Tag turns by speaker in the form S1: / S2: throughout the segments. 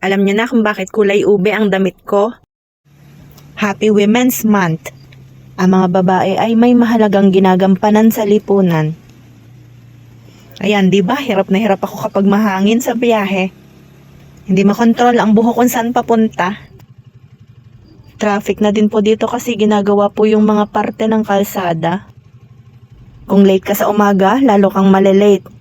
S1: Alam niyo na kung bakit kulay ube ang damit ko? Happy Women's Month. Ang mga babae ay may mahalagang ginagampanan sa lipunan. Ayan, di ba? Hirap na hirap ako kapag mahangin sa biyahe. Hindi makontrol ang buhok kung saan papunta. Traffic na din po dito kasi ginagawa po yung mga parte ng kalsada. Kung late ka sa umaga, lalo kang malilate.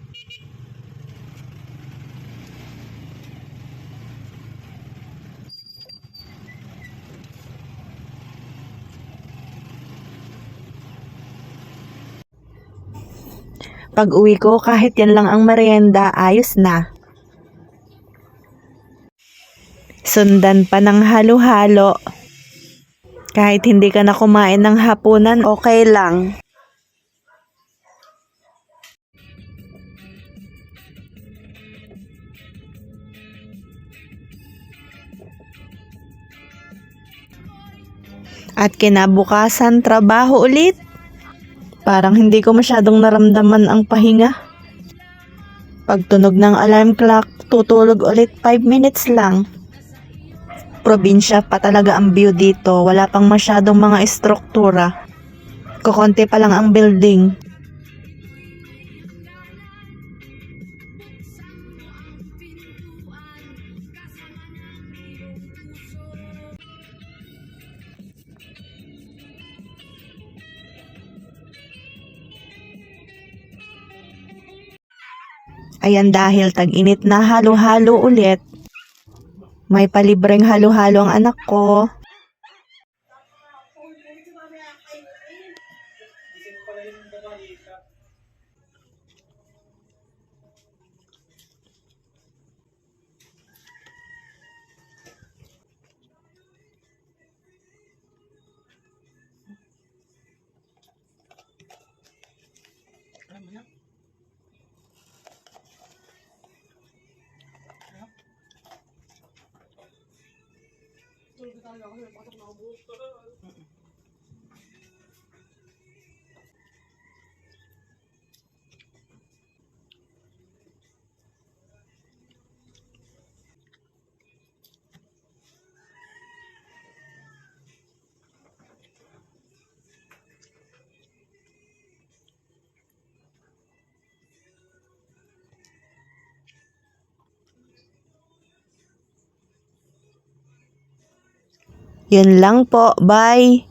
S1: Pag uwi ko, kahit yan lang ang merienda, ayos na. Sundan pa ng halo-halo. Kahit hindi ka na kumain ng hapunan, okay lang. At kinabukasan, trabaho ulit. Parang hindi ko masyadong naramdaman ang pahinga. Pagtunog ng alarm clock, tutulog ulit 5 minutes lang. Probinsya pa talaga ang view dito, wala pang masyadong mga estruktura. Kukonti pa lang ang building. Ayan, dahil tag-init na, halo-halo ulit. May palibreng halo-halo ang anak ko. Yun lang po, bye!